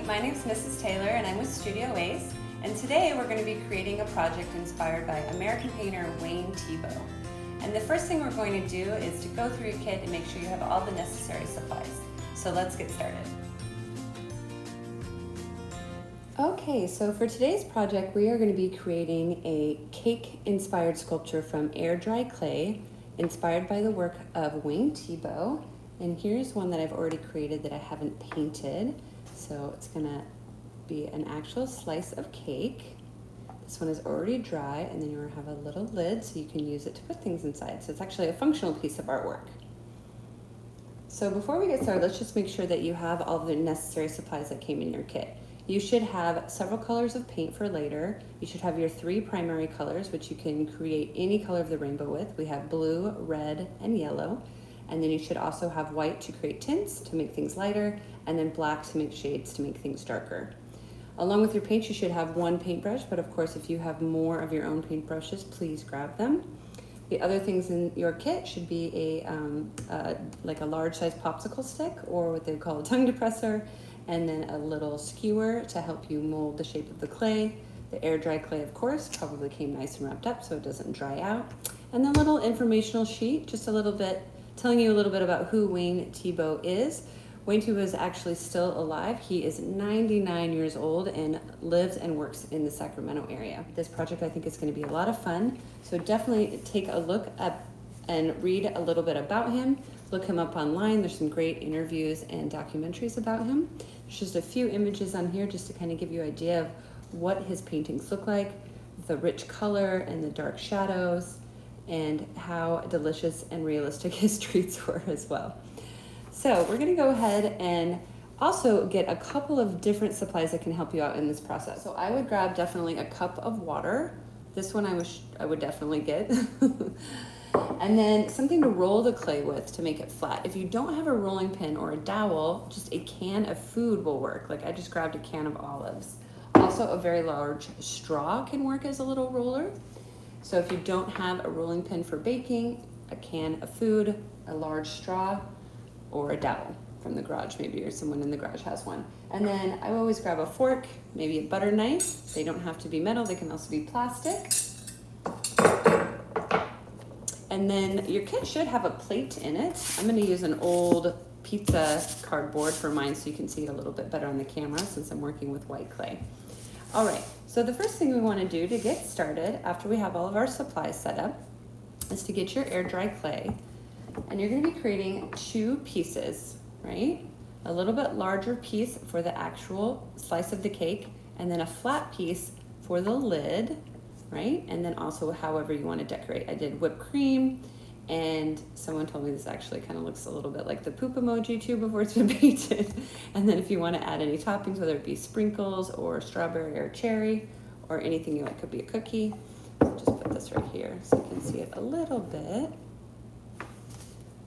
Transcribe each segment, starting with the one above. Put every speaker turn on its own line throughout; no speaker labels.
Hi, my name is Mrs. Taylor and I'm with Studio Ace, and today we're going to be creating a project inspired by American painter Wayne Thiebaud. And the first thing we're going to do is to go through your kit and make sure you have all the necessary supplies. So let's get started. Okay, so for today's project we are going to be creating a cake-inspired sculpture from air-dry clay inspired by the work of Wayne Thiebaud. And here's one that I've already created that I haven't painted. So it's gonna be an actual slice of cake. This one is already dry, and then you're gonna have a little lid so you can use it to put things inside. So it's actually a functional piece of artwork. So before we get started, let's just make sure that you have all the necessary supplies that came in your kit. You should have several colors of paint for later. You should have your 3 primary colors, which you can create any color of the rainbow with. We have blue, red, and yellow. And then you should also have white to create tints to make things lighter, and then black to make shades to make things darker. Along with your paint, you should have 1 paintbrush, but of course, if you have more of your own paintbrushes, please grab them. The other things in your kit should be like a large size popsicle stick, or what they call a tongue depressor, and then a little skewer to help you mold the shape of the clay. The air dry clay, of course, probably came nice and wrapped up so it doesn't dry out. And the little informational sheet, just a little bit, telling you a little bit about who Wayne Thiebaud is. Wayne Thiebaud is actually still alive. He is 99 years old and lives and works in the Sacramento area. This project I think is going to be a lot of fun. So definitely take a look up and read a little bit about him. Look him up online. There's some great interviews and documentaries about him. There's just a few images on here just to kind of give you an idea of what his paintings look like, the rich color and the dark shadows, and how delicious and realistic his treats were as well. So we're gonna go ahead and also get a couple of different supplies that can help you out in this process. So I would grab definitely a cup of water. This one I would definitely get. And then something to roll the clay with to make it flat. If you don't have a rolling pin or a dowel, just a can of food will work. Like I just grabbed a can of olives. Also a very large straw can work as a little roller. So if you don't have a rolling pin for baking, a can of food, a large straw, or a dowel from the garage maybe, or someone in the garage has one. And then I always grab a fork, maybe a butter knife. They don't have to be metal, they can also be plastic. And then your kit should have a plate in it. I'm gonna use an old pizza cardboard for mine so you can see it a little bit better on the camera since I'm working with white clay. All right, so the first thing we want to do to get started after we have all of our supplies set up is to get your air dry clay. And you're going to be creating 2 pieces, right? A little bit larger piece for the actual slice of the cake, and then a flat piece for the lid, right? And then also however you want to decorate. I did whipped cream, and someone told me this actually kind of looks a little bit like the poop emoji too before it's been painted. And then if you want to add any toppings, whether it be sprinkles or strawberry or cherry or anything you like, could be a cookie. So just put this right here so you can see it a little bit.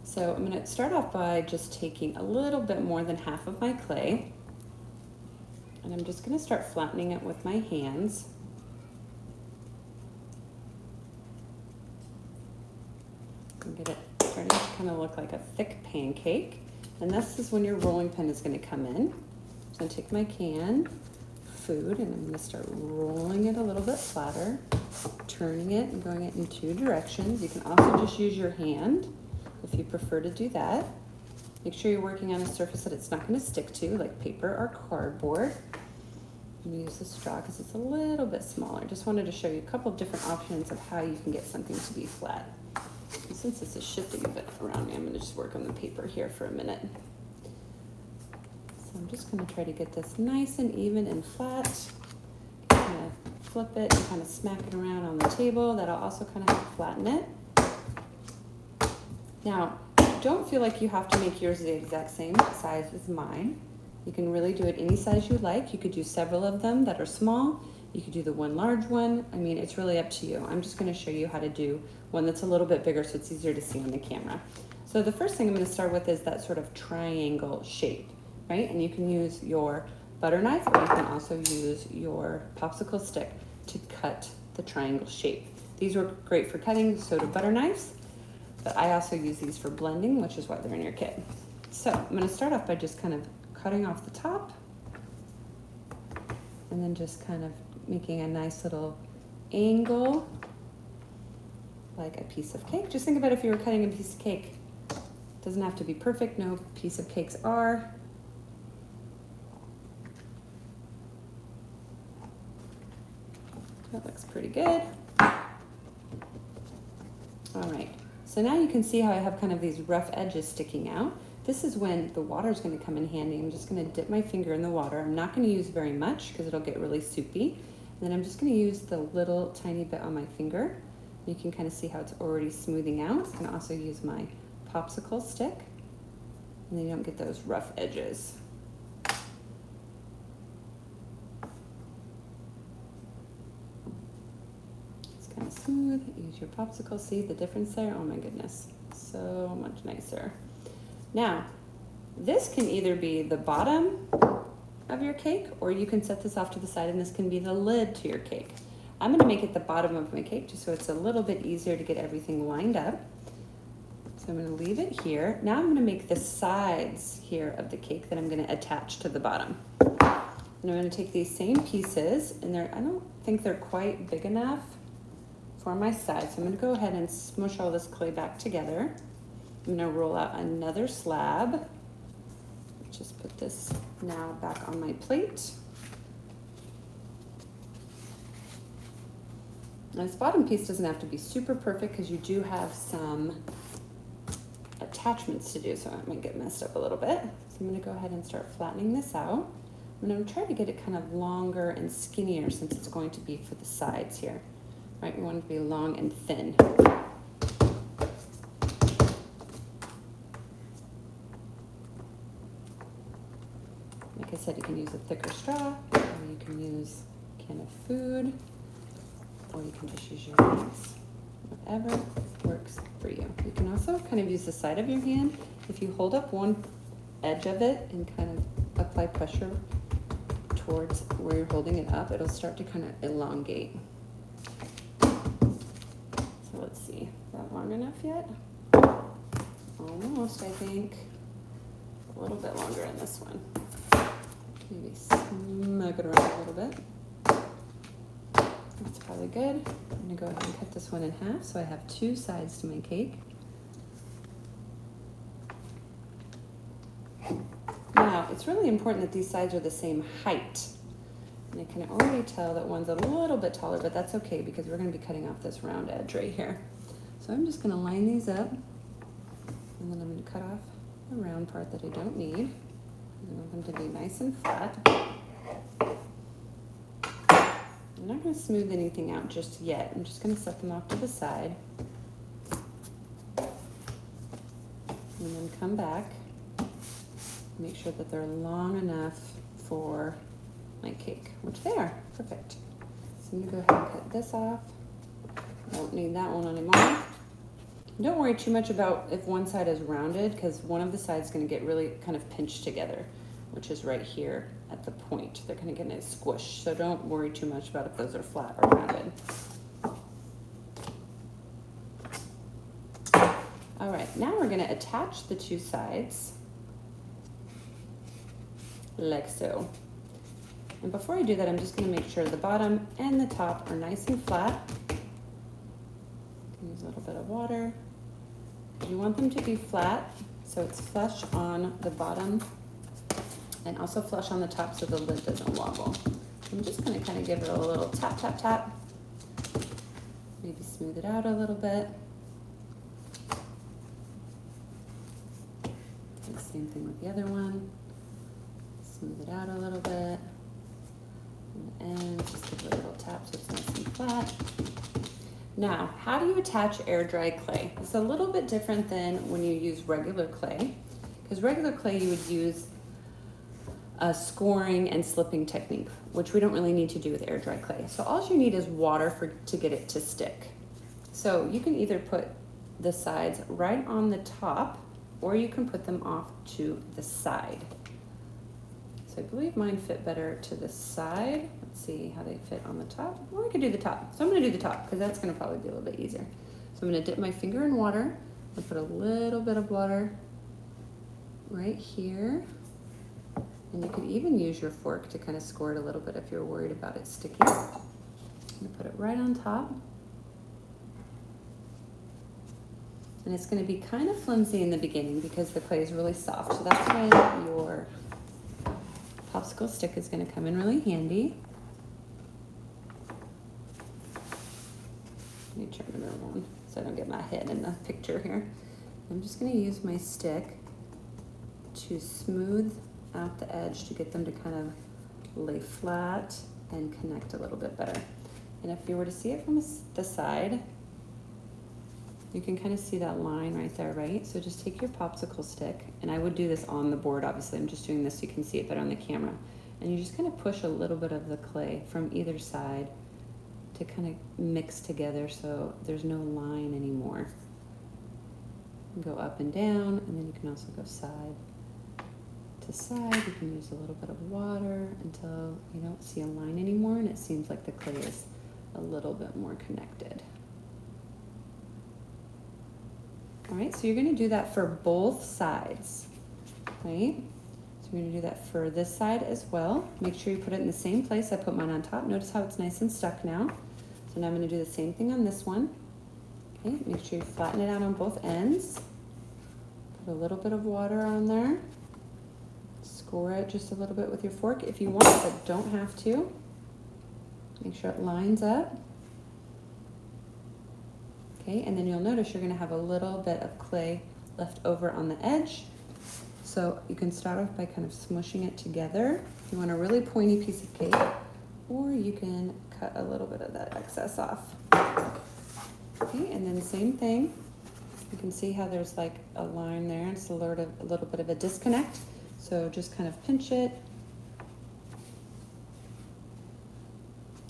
So I'm going to start off by just taking a little bit more than half of my clay, and I'm just going to start flattening it with my hands. And get it starting to kind of look like a thick pancake. And this is when your rolling pin is going to come in. So I'm going to take my can of food and I'm going to start rolling it a little bit flatter, turning it and going it in 2 directions. You can also just use your hand if you prefer to do that. Make sure you're working on a surface that it's not going to stick to, like paper or cardboard. I'm going to use the straw because it's a little bit smaller. Just wanted to show you a couple of different options of how you can get something to be flat. And since this is shifting a bit around me, I'm going to just work on the paper here for a minute. So I'm just going to try to get this nice and even and flat. Kind of flip it and kind of smack it around on the table. That'll also kind of help flatten it. Now, don't feel like you have to make yours the exact same size as mine. You can really do it any size you like. You could do several of them that are small. You could do the one large one. I mean, it's really up to you. I'm just going to show you how to do one that's a little bit bigger so it's easier to see on the camera. So the first thing I'm going to start with is that sort of triangle shape, right? And you can use your butter knife, or you can also use your popsicle stick to cut the triangle shape. These work great for cutting, so do butter knives, but I also use these for blending, which is why they're in your kit. So I'm going to start off by just kind of cutting off the top and then just kind of making a nice little angle, like a piece of cake. Just think about if you were cutting a piece of cake. It doesn't have to be perfect, no piece of cakes are. That looks pretty good. All right, so now you can see how I have kind of these rough edges sticking out. This is when the water is going to come in handy. I'm just going to dip my finger in the water. I'm not going to use very much because it'll get really soupy. And then I'm just going to use the little tiny bit on my finger. You can kind of see how it's already smoothing out. I'm going to also use my popsicle stick, and then you don't get those rough edges. It's kind of smooth. Use your popsicle. See the difference there? Oh my goodness, so much nicer. Now, this can either be the bottom of your cake, or you can set this off to the side and this can be the lid to your cake. I'm gonna make it the bottom of my cake just so it's a little bit easier to get everything lined up. So I'm gonna leave it here. Now I'm gonna make the sides here of the cake that I'm gonna attach to the bottom. And I'm gonna take these same pieces, and I don't think they're quite big enough for my sides. So I'm gonna go ahead and smush all this clay back together. I'm gonna roll out another slab. Just put this now back on my plate. Now this bottom piece doesn't have to be super perfect because you do have some attachments to do, so it might get messed up a little bit. So I'm gonna go ahead and start flattening this out. I'm gonna try to get it kind of longer and skinnier since it's going to be for the sides here. Right, we want it to be long and thin. Like I said, you can use a thicker straw, or you can use a can of food, or you can just use your hands. Whatever works for you. You can also kind of use the side of your hand. If you hold up one edge of it and kind of apply pressure towards where you're holding it up, it'll start to kind of elongate. So let's see, is that long enough yet? Almost, I think. A little bit longer in this one. Maybe smack it around a little bit. That's probably good. I'm gonna go ahead and cut this one in half so I have two sides to my cake. Now, it's really important that these sides are the same height. And I can already tell that one's a little bit taller, but that's okay because we're gonna be cutting off this round edge right here. So I'm just gonna line these up, and then I'm gonna cut off the round part that I don't need. I want them to be nice and flat. I'm not going to smooth anything out just yet. I'm just going to set them off to the side. And then come back. Make sure that they're long enough for my cake, which they are. Perfect. So I'm going to go ahead and cut this off. I don't need that one anymore. Don't worry too much about if one side is rounded, because one of the sides is going to get really kind of pinched together, which is right here at the point. They're going to get a nice squish, so don't worry too much about if those are flat or rounded. All right, now we're going to attach the two sides like so. And before I do that, I'm just going to make sure the bottom and the top are nice and flat. Use a little bit of water. You want them to be flat, so it's flush on the bottom and also flush on the top so the lid doesn't wobble. I'm just going to kind of give it a little tap, tap, tap. Maybe smooth it out a little bit. Do the same thing with the other one. Smooth it out a little bit. And just give it a little tap so it's nice and flat. Now, how do you attach air dry clay? It's a little bit different than when you use regular clay, because regular clay you would use a scoring and slipping technique, which we don't really need to do with air dry clay. So all you need is water to get it to stick. So you can either put the sides right on the top, or you can put them off to the side. So I believe mine fit better to the side. Let's see how they fit on the top. Or I could do the top. So I'm gonna do the top because that's gonna probably be a little bit easier. So I'm gonna dip my finger in water and put a little bit of water right here. And you could even use your fork to kind of score it a little bit if you're worried about it sticking. I'm gonna put it right on top. And it's gonna be kind of flimsy in the beginning because the clay is really soft. So that's when your popsicle stick is gonna come in really handy. Let me turn it around so I don't get my head in the picture here. I'm just gonna use my stick to smooth out the edge to get them to kind of lay flat and connect a little bit better. And if you were to see it from the side, you can kind of see that line right there, right? So just take your popsicle stick, and I would do this on the board, obviously. I'm just doing this so you can see it better on the camera. And you just kind of push a little bit of the clay from either side to kind of mix together so there's no line anymore. Go up and down, and then you can also go side to side. You can use a little bit of water until you don't see a line anymore and it seems like the clay is a little bit more connected. All right, so you're gonna do that for both sides, right? So we're gonna do that for this side as well. Make sure you put it in the same place. I put mine on top. Notice how it's nice and stuck now. So now I'm gonna do the same thing on this one. Okay, make sure you flatten it out on both ends. Put a little bit of water on there. Score it just a little bit with your fork if you want, but don't have to. Make sure it lines up. Okay, and then you'll notice you're gonna have a little bit of clay left over on the edge. So you can start off by kind of smushing it together if you want a really pointy piece of cake, or you can cut a little bit of that excess off. Okay, and then same thing. You can see how there's like a line there. It's a little bit of a disconnect. So just kind of pinch it.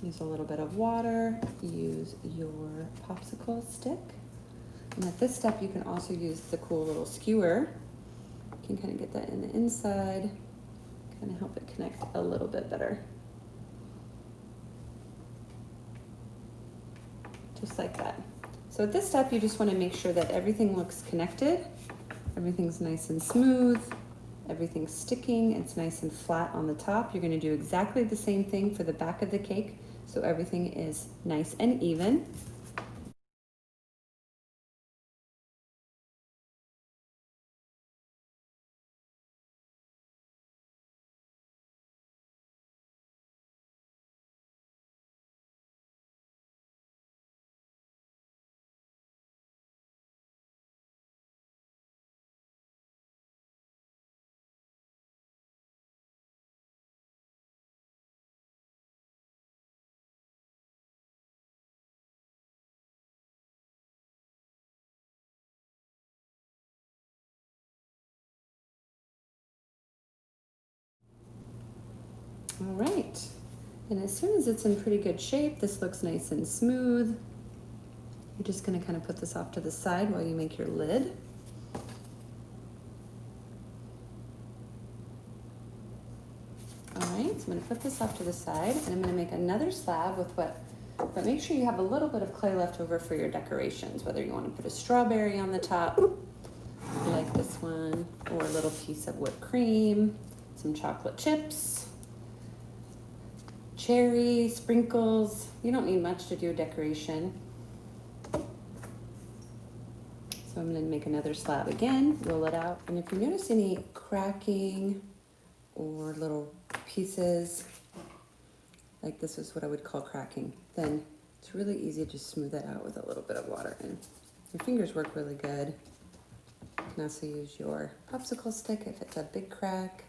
Use a little bit of water. Use your popsicle stick. And at this step, you can also use the cool little skewer. You can kind of get that in the inside, kind of help it connect a little bit better. Just like that. So at this step, you just want to make sure that everything looks connected. Everything's nice and smooth. Everything's sticking. It's nice and flat on the top. You're going to do exactly the same thing for the back of the cake, so everything is nice and even. All right, and as soon as it's in pretty good shape, this looks nice and smooth. You're just going to kind of put this off to the side while you make your lid. All right, so I'm going to put this off to the side, and I'm going to make another slab with but make sure you have a little bit of clay left over for your decorations, whether you want to put a strawberry on the top, like this one, or a little piece of whipped cream, some chocolate chips, cherry, sprinkles. You don't need much to do a decoration. So I'm going to make another slab again, roll it out, and if you notice any cracking or little pieces, like this is what I would call cracking, then it's really easy to just smooth that out with a little bit of water, and your fingers work really good. You can also use your popsicle stick if it's a big crack.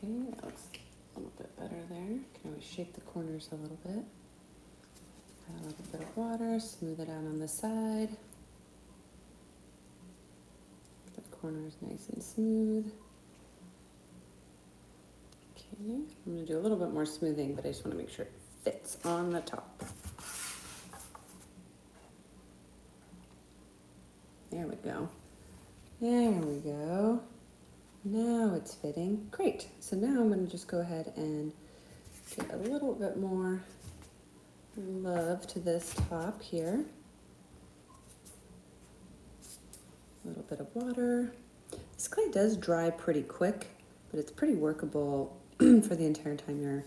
Okay, that looks a little bit better there. You can always shape the corners a little bit. Add a little bit of water, smooth it out on the side. The corner is nice and smooth. Okay, I'm going to do a little bit more smoothing, but I just want to make sure it fits on the top. There we go. There we go. Now it's fitting. Great. So now I'm going to just go ahead and get a little bit more love to this top here. A little bit of water. This clay does dry pretty quick, but it's pretty workable for the entire time you're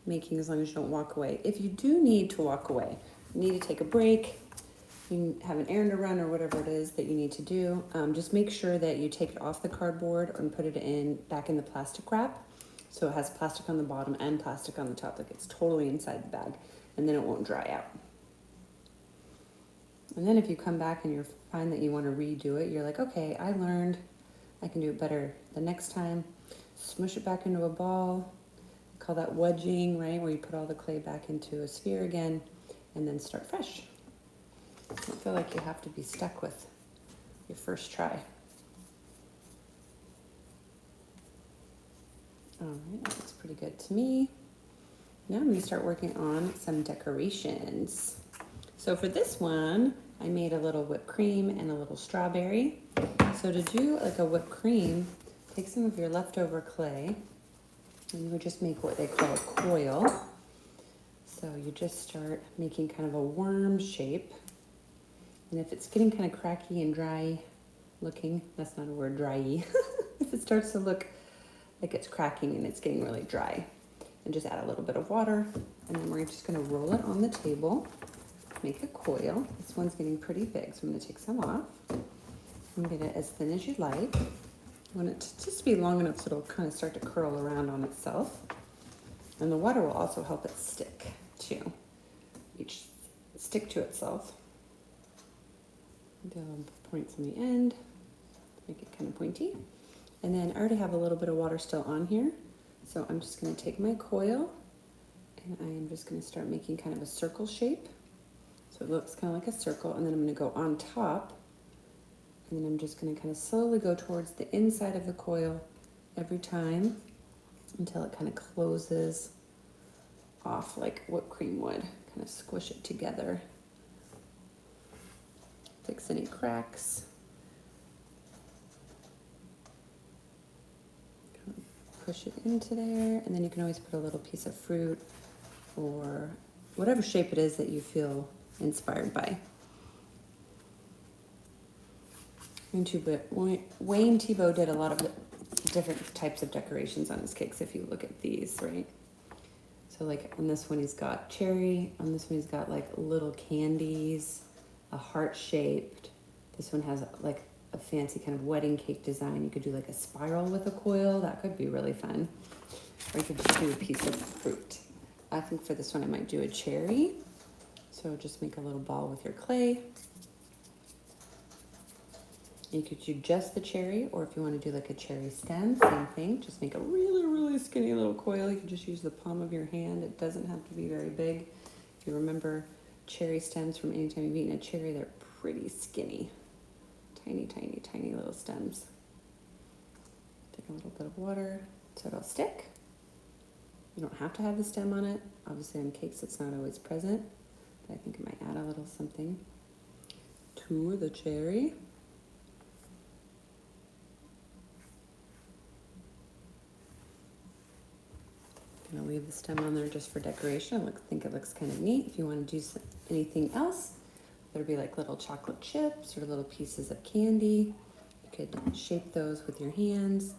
making, as long as you don't walk away. If you do need to walk away, you need to take a break, you have an errand to run or whatever it is that you need to do, just make sure that you take it off the cardboard and put it back in the plastic wrap. So it has plastic on the bottom and plastic on the top, like it's totally inside the bag, and then it won't dry out. And then if you come back and you find that you want to redo it, you're like, okay, I learned, I can do it better the next time. Smush it back into a ball. Call that wedging, right? Where you put all the clay back into a sphere again and then start fresh. Don't feel like you have to be stuck with your first try. All right, that looks pretty good to me. Now I'm going to start working on some decorations. So for this one, I made a little whipped cream and a little strawberry. So to do like a whipped cream, take some of your leftover clay and you would just make what they call a coil. So you just start making kind of a worm shape. And if it's getting kind of cracky and dry looking, that's not a word, dry-y. If it starts to look like it's cracking and it's getting really dry, and just add a little bit of water, and then we're just gonna roll it on the table, make a coil. This one's getting pretty big, so I'm gonna take some off and get it as thin as you like. I want it to just be long enough so it'll kind of start to curl around on itself. And the water will also help it stick too. Stick to itself. Do points on the end, make it kind of pointy. And then I already have a little bit of water still on here. So I'm just gonna take my coil and I am just gonna start making kind of a circle shape. So it looks kind of like a circle, and then I'm gonna go on top, and then I'm just gonna kind of slowly go towards the inside of the coil every time until it kind of closes off like whipped cream would. Kind of squish it together. Fix any cracks. Push it into there, and then you can always put a little piece of fruit or whatever shape it is that you feel inspired by. Wayne Thiebaud did a lot of different types of decorations on his cakes, if you look at these, right? So like on this one he's got cherry, on this one he's got like little candies, a heart shaped. This one has like a fancy kind of wedding cake design. You could do like a spiral with a coil. That could be really fun. Or you could just do a piece of fruit. I think for this one I might do a cherry. So just make a little ball with your clay. You could do just the cherry, or if you want to do like a cherry stem, same thing. Just make a really, really skinny little coil. You can just use the palm of your hand. It doesn't have to be very big. If you remember cherry stems from anytime you've eaten a cherry, they're pretty skinny. Tiny, tiny, tiny little stems. Take a little bit of water so it'll stick. You don't have to have the stem on it. Obviously on cakes it's not always present, but I think it might add a little something to the cherry. I'm gonna leave the stem on there just for decoration. I think it looks kind of neat. If you want to do anything else, there'd be like little chocolate chips or little pieces of candy. You could shape those with your hands,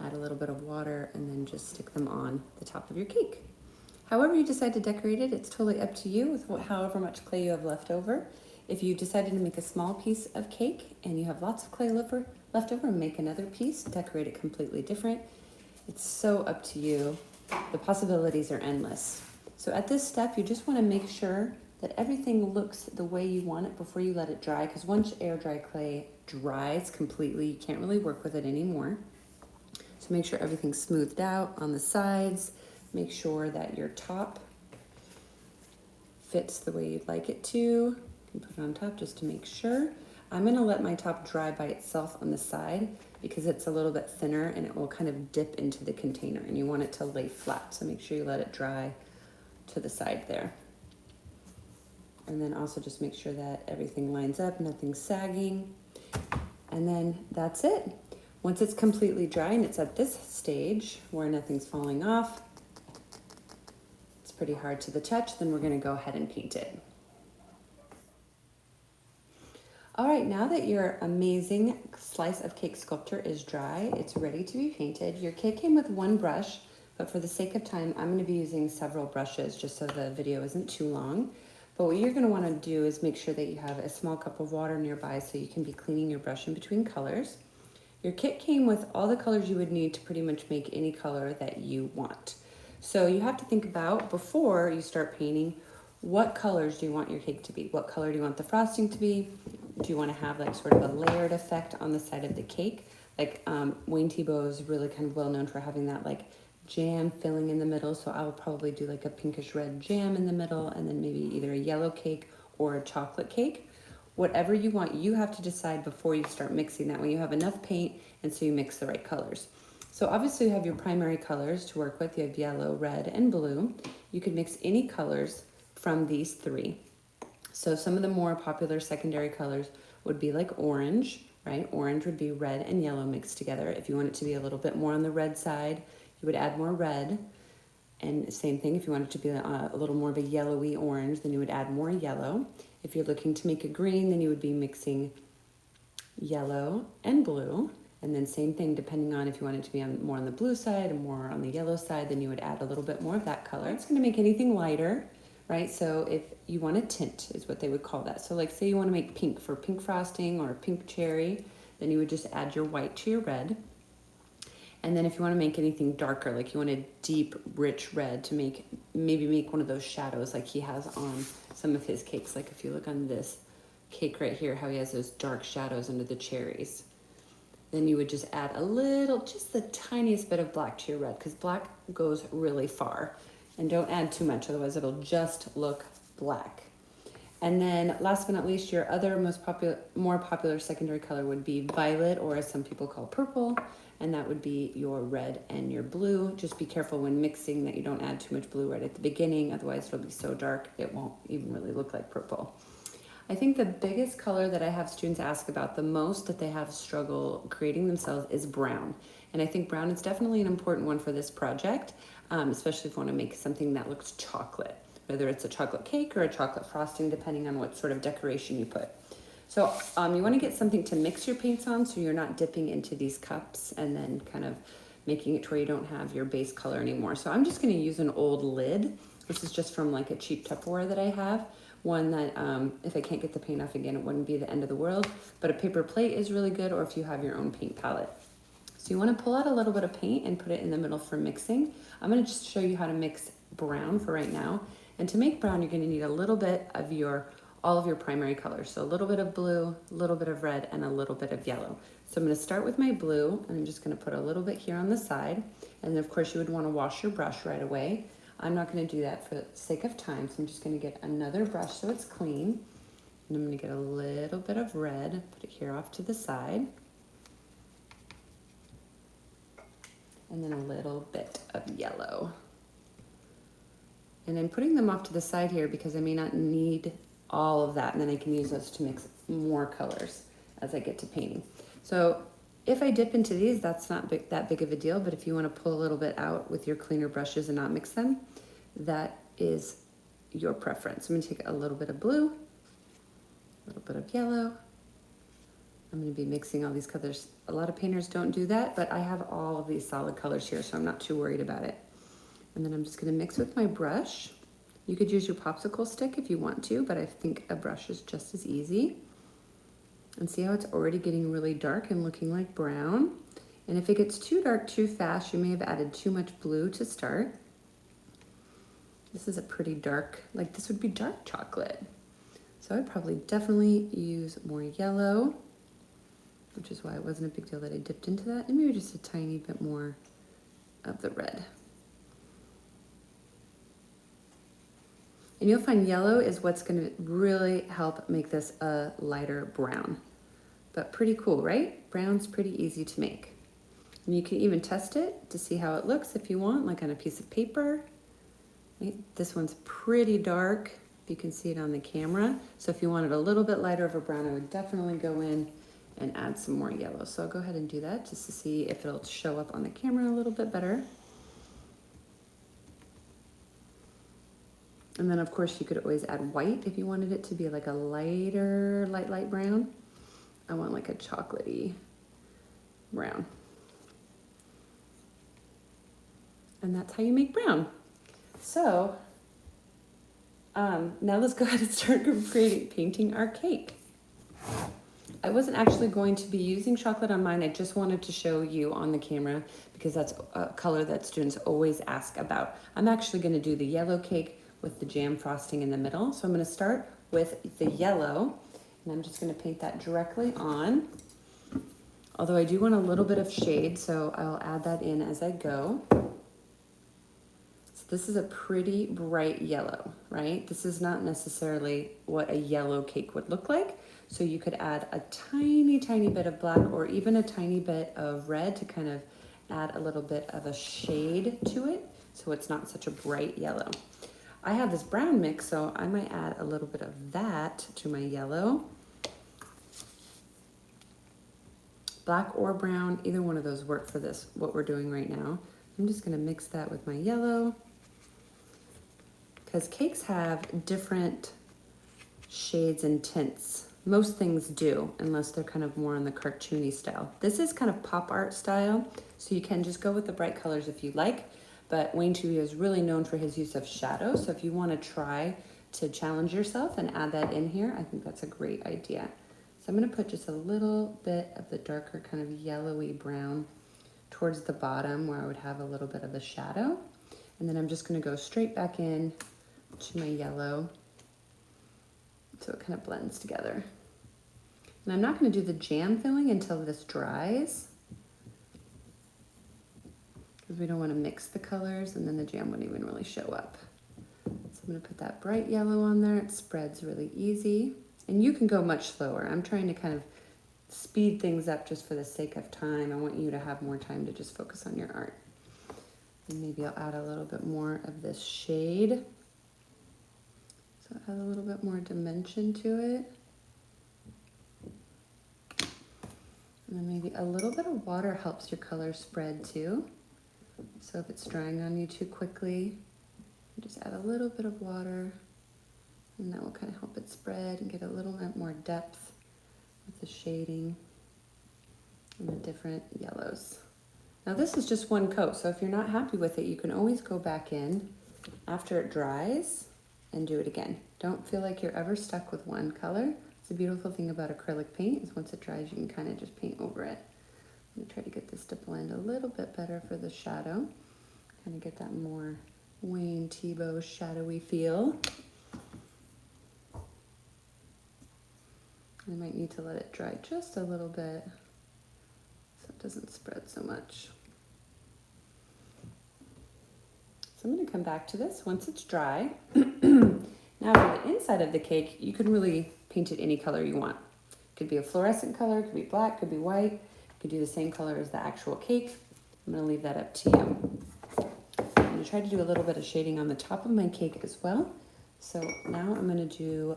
add a little bit of water, and then just stick them on the top of your cake. However you decide to decorate it, it's totally up to you with however much clay you have left over. If you decided to make a small piece of cake and you have lots of clay left over, make another piece, decorate it completely different. It's so up to you. The possibilities are endless. So at this step, you just want to make sure that everything looks the way you want it before you let it dry, because once air dry clay dries completely, you can't really work with it anymore. So make sure everything's smoothed out on the sides. Make sure that your top fits the way you'd like it to. You can put it on top just to make sure. I'm gonna let my top dry by itself on the side because it's a little bit thinner and it will kind of dip into the container, and you want it to lay flat. So make sure you let it dry to the side there. And then also just make sure that everything lines up, nothing's sagging. And then that's it. Once it's completely dry and it's at this stage where nothing's falling off, it's pretty hard to the touch, then we're gonna go ahead and paint it. All right, now that your amazing slice of cake sculpture is dry, it's ready to be painted. Your kit came with one brush, but for the sake of time, I'm gonna be using several brushes just so the video isn't too long. But what you're gonna wanna do is make sure that you have a small cup of water nearby so you can be cleaning your brush in between colors. Your kit came with all the colors you would need to pretty much make any color that you want. So you have to think about, before you start painting, what colors do you want your cake to be? What color do you want the frosting to be? Do you want to have like sort of a layered effect on the side of the cake? Like Wayne Thiebaud is really kind of well known for having that like jam filling in the middle. So I will probably do like a pinkish red jam in the middle and then maybe either a yellow cake or a chocolate cake. Whatever you want, you have to decide before you start mixing that when you have enough paint and so you mix the right colors. So obviously you have your primary colors to work with. You have yellow, red, and blue. You could mix any colors from these three. So some of the more popular secondary colors would be like orange, right? Orange would be red and yellow mixed together. If you want it to be a little bit more on the red side, you would add more red. And same thing, if you want it to be a little more of a yellowy orange, then you would add more yellow. If you're looking to make a green, then you would be mixing yellow and blue. And then same thing, depending on if you want it to be more on the blue side or more on the yellow side, then you would add a little bit more of that color. It's gonna make anything lighter, right? So if you want a tint is what they would call that. So like say you wanna make pink for pink frosting or pink cherry, then you would just add your white to your red. And then if you wanna make anything darker, like you want a deep, rich red to maybe make one of those shadows like he has on some of his cakes. Like if you look on this cake right here, how he has those dark shadows under the cherries. Then you would just add a little, just the tiniest bit of black to your red, because black goes really far. And don't add too much, otherwise it'll just look black. And then last but not least, your other more popular secondary color would be violet, or as some people call purple, and that would be your red and your blue. Just be careful when mixing that you don't add too much blue right at the beginning, otherwise it'll be so dark it won't even really look like purple. I think the biggest color that I have students ask about the most that they have struggle creating themselves is brown. And I think brown is definitely an important one for this project, especially if you want to make something that looks chocolate, whether it's a chocolate cake or a chocolate frosting, depending on what sort of decoration you put. So you want to get something to mix your paints on so you're not dipping into these cups and then kind of making it to where you don't have your base color anymore. So I'm just going to use an old lid. This is just from like a cheap Tupperware that I have. One that if I can't get the paint off again, it wouldn't be the end of the world, but a paper plate is really good, or if you have your own paint palette. So you want to pull out a little bit of paint and put it in the middle for mixing. I'm going to just show you how to mix brown for right now. And to make brown, you're going to need a little bit of all of your primary colors. So a little bit of blue, a little bit of red, and a little bit of yellow. So I'm going to start with my blue, and I'm just going to put a little bit here on the side. And then of course you would want to wash your brush right away. I'm not going to do that for the sake of time, so I'm just going to get another brush so it's clean. And I'm going to get a little bit of red, put it here off to the side. And then a little bit of yellow. And I'm putting them off to the side here because I may not need all of that, and then I can use those to mix more colors as I get to painting. So if I dip into these, that's not that big of a deal, but if you want to pull a little bit out with your cleaner brushes and not mix them, that is your preference. I'm going to take a little bit of blue, a little bit of yellow. I'm going to be mixing all these colors. A lot of painters don't do that, but I have all of these solid colors here, so I'm not too worried about it. And then I'm just going to mix with my brush. You could use your popsicle stick if you want to, but I think a brush is just as easy. And see how it's already getting really dark and looking like brown. And if it gets too dark too fast, you may have added too much blue to start. This is a pretty dark, like this would be dark chocolate. So I'd probably definitely use more yellow, which is why it wasn't a big deal that I dipped into that. And maybe just a tiny bit more of the red. And you'll find yellow is what's going to really help make this a lighter brown. But pretty cool, right? Brown's pretty easy to make. And you can even test it to see how it looks if you want, like on a piece of paper. This one's pretty dark, if you can see it on the camera. So if you wanted a little bit lighter of a brown, I would definitely go in and add some more yellow. So I'll go ahead and do that just to see if it'll show up on the camera a little bit better. And then of course you could always add white if you wanted it to be like a lighter, light brown. I want like a chocolatey brown. And that's how you make brown. So now let's go ahead and start painting our cake. I wasn't actually going to be using chocolate on mine. I just wanted to show you on the camera because that's a color that students always ask about. I'm actually going to do the yellow cake with the jam frosting in the middle. So I'm going to start with the yellow, and I'm just going to paint that directly on. Although I do want a little bit of shade, so I'll add that in as I go. So this is a pretty bright yellow, right? This is not necessarily what a yellow cake would look like. So you could add a tiny, tiny bit of black or even a tiny bit of red to kind of add a little bit of a shade to it, so it's not such a bright yellow. I have this brown mix, so I might add a little bit of that to my yellow. Black or brown, either one of those work for this, what we're doing right now. I'm just gonna mix that with my yellow, because cakes have different shades and tints. Most things do, unless they're kind of more on the cartoony style. This is kind of pop art style, so you can just go with the bright colors if you like, but Wayne Thiebaud is really known for his use of shadow, so if you want to try to challenge yourself and add that in here, I think that's a great idea. So I'm going to put just a little bit of the darker kind of yellowy brown towards the bottom where I would have a little bit of a shadow, and then I'm just going to go straight back in to my yellow so it kind of blends together. And I'm not going to do the jam filling until this dries, because we don't want to mix the colors and then the jam wouldn't even really show up. So I'm going to put that bright yellow on there. It spreads really easy. And you can go much slower. I'm trying to kind of speed things up just for the sake of time. I want you to have more time to just focus on your art. And maybe I'll add a little bit more of this shade, so it has a little bit more dimension to it. And then maybe a little bit of water helps your color spread too. So if it's drying on you too quickly, just add a little bit of water, and that will kind of help it spread and get a little bit more depth with the shading and the different yellows. Now this is just one coat, so if you're not happy with it, you can always go back in after it dries and do it again. Don't feel like you're ever stuck with one color. It's a beautiful thing about acrylic paint is once it dries, you can kind of just paint over it. I'm gonna try to get this to blend a little bit better for the shadow. Kind of get that more Wayne Thiebaud shadowy feel. I might need to let it dry just a little bit so it doesn't spread so much. So I'm going to come back to this once it's dry. Now for the inside of the cake, you can really paint it any color you want. It could be a fluorescent color, it could be black, it could be white. You could do the same color as the actual cake. I'm going to leave that up to you. I'm going to try to do a little bit of shading on the top of my cake as well. So now I'm going to do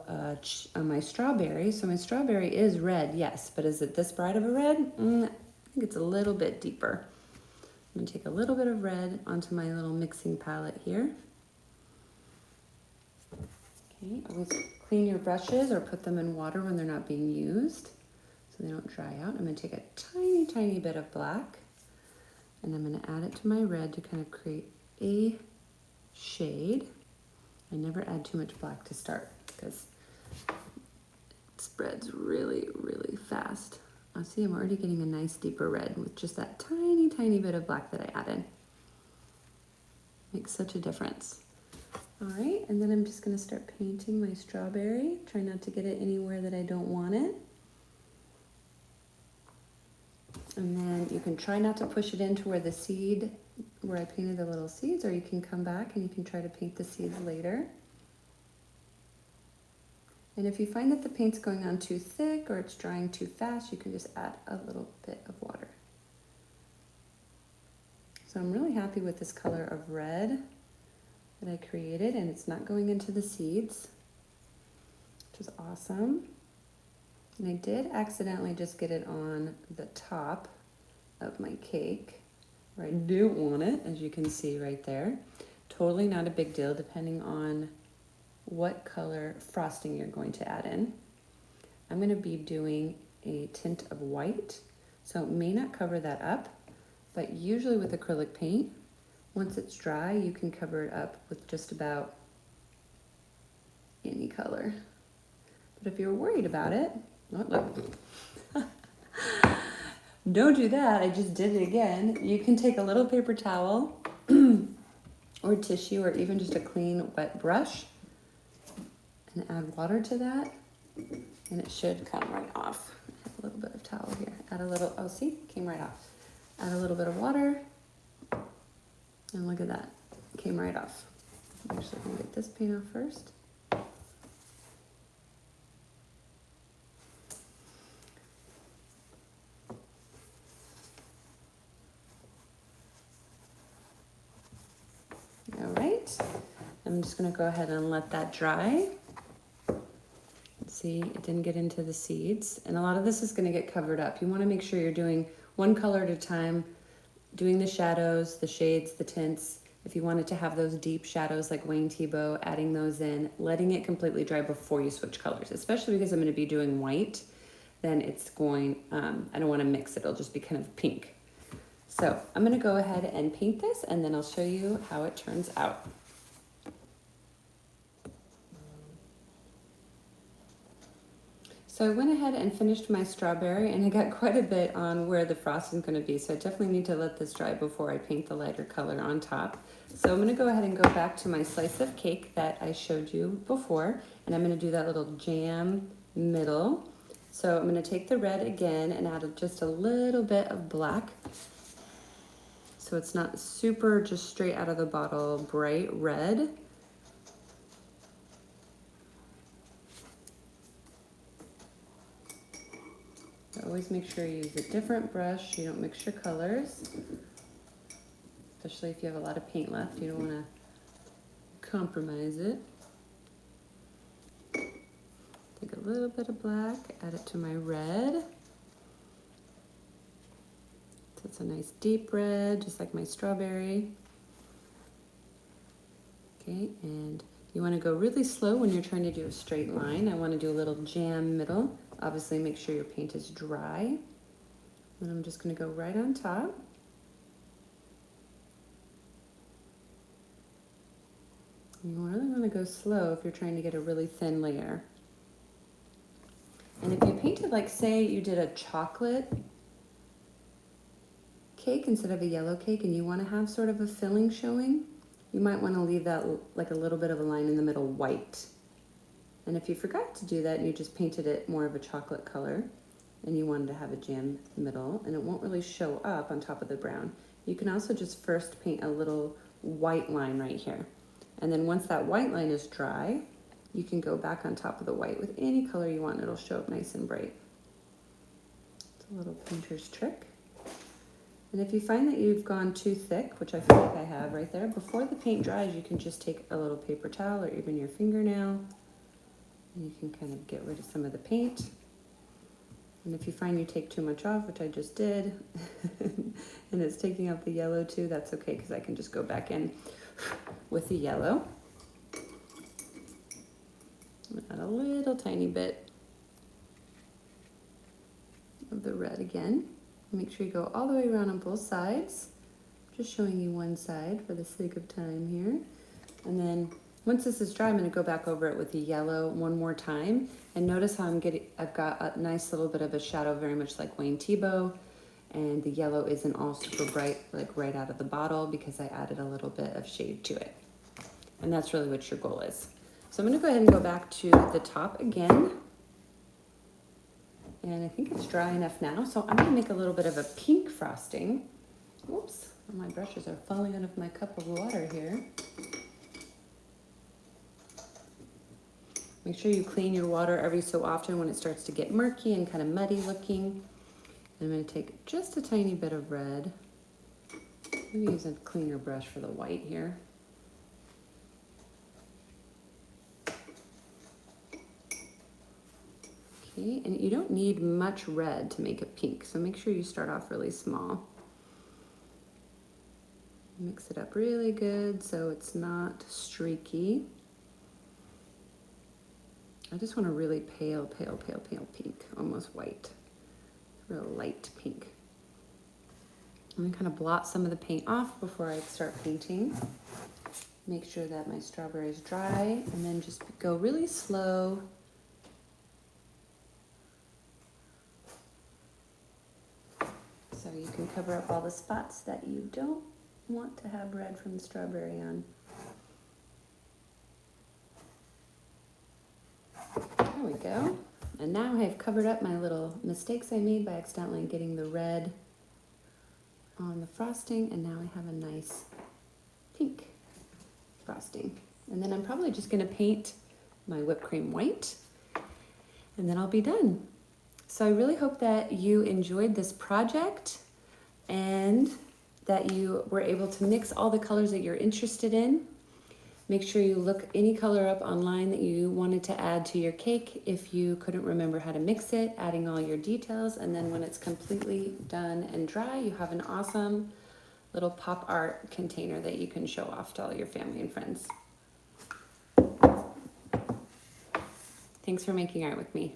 my strawberry. So my strawberry is red, yes, but is it this bright of a red? I think it's a little bit deeper. I'm going to take a little bit of red onto my little mixing palette here. Okay, always clean your brushes or put them in water when they're not being used so they don't dry out. I'm going to take a tiny, tiny bit of black, and I'm going to add it to my red to kind of create a shade. I never add too much black to start because it spreads really, really fast. Oh, see, I'm already getting a nice deeper red with just that tiny, tiny bit of black that I added. Makes such a difference. All right, and then I'm just gonna start painting my strawberry. Try not to get it anywhere that I don't want it. And then you can try not to push it into where the seed, where I painted the little seeds, or you can come back and you can try to paint the seeds later. And if you find that the paint's going on too thick or it's drying too fast, you can just add a little bit of water. So I'm really happy with this color of red. that I created, and it's not going into the seeds, which is awesome. And I did accidentally just get it on the top of my cake where I don't want it, as you can see right there. Totally not a big deal depending on what color frosting you're going to add in. I'm going to be doing a tint of white, so it may not cover that up, but usually with acrylic paint, once it's dry, you can cover it up with just about any color. But if you're worried about it, oh, look. Don't do that, I just did it again. You can take a little paper towel or tissue or even just a clean wet brush and add water to that, and it should come right off. Add a little bit of towel here. Add a little, oh see, came right off. Add a little bit of water, and look at that, came right off. I'm actually gonna get this paint off first. All right, I'm just gonna go ahead and let that dry. See, it didn't get into the seeds, and a lot of this is gonna get covered up. You wanna make sure you're doing one color at a time, doing the shadows, the shades, the tints. If you wanted to have those deep shadows like Wayne Thiebaud, adding those in, letting it completely dry before you switch colors, especially because I'm gonna be doing white, then it's going, I don't wanna mix it, it'll just be kind of pink. So I'm gonna go ahead and paint this, and then I'll show you how it turns out. So I went ahead and finished my strawberry, and I got quite a bit on where the frosting is going to be, so I definitely need to let this dry before I paint the lighter color on top. So I'm going to go ahead and go back to my slice of cake that I showed you before, and I'm going to do that little jam middle. So I'm going to take the red again and add just a little bit of black, so it's not super just straight out of the bottle bright red. Always make sure you use a different brush so you don't mix your colors, especially if you have a lot of paint left. You don't want to compromise it. Take a little bit of black, add it to my red. So it's a nice deep red, just like my strawberry. Okay, and you want to go really slow when you're trying to do a straight line. I want to do a little jam middle. Obviously make sure your paint is dry. And I'm just going to go right on top. You really want to go slow if you're trying to get a really thin layer. And if you painted, like say you did a chocolate cake instead of a yellow cake and you want to have sort of a filling showing, you might want to leave that like a little bit of a line in the middle white. And if you forgot to do that and you just painted it more of a chocolate color and you wanted to have a jam middle and it won't really show up on top of the brown, you can also just first paint a little white line right here. And then once that white line is dry, you can go back on top of the white with any color you want. It'll show up nice and bright. It's a little painter's trick. And if you find that you've gone too thick, which I feel like I have right there, before the paint dries, you can just take a little paper towel or even your fingernail, and you can kind of get rid of some of the paint. And if you find you take too much off, which I just did, and it's taking out the yellow too, that's okay, because I can just go back in with the yellow. Add a little tiny bit of the red again. Make sure you go all the way around on both sides. Just showing you one side for the sake of time here. And then once this is dry, I'm going to go back over it with the yellow one more time. And notice how I've got a nice little bit of a shadow, very much like Wayne Thiebaud. And the yellow isn't all super bright, like right out of the bottle, because I added a little bit of shade to it. And that's really what your goal is. So I'm going to go ahead and go back to the top again. And I think it's dry enough now. So I'm going to make a little bit of a pink frosting. Oops, my brushes are falling out of my cup of water here. Make sure you clean your water every so often when it starts to get murky and kind of muddy looking. I'm going to take just a tiny bit of red. Maybe use a cleaner brush for the white here. Okay, and you don't need much red to make it pink, so make sure you start off really small. Mix it up really good so it's not streaky. I just want a really pale, pale, pale, pale pink, almost white, real light pink. I'm gonna kind of blot some of the paint off before I start painting. Make sure that my strawberry is dry, and then just go really slow. So you can cover up all the spots that you don't want to have red from the strawberry on. There we go. And now I've covered up my little mistakes I made by accidentally getting the red on the frosting, and now I have a nice pink frosting. And then I'm probably just gonna paint my whipped cream white, and then I'll be done. So I really hope that you enjoyed this project and that you were able to mix all the colors that you're interested in. Make sure you look any color up online that you wanted to add to your cake if you couldn't remember how to mix it, adding all your details, and then when it's completely done and dry, you have an awesome little pop art container that you can show off to all your family and friends. Thanks for making art with me.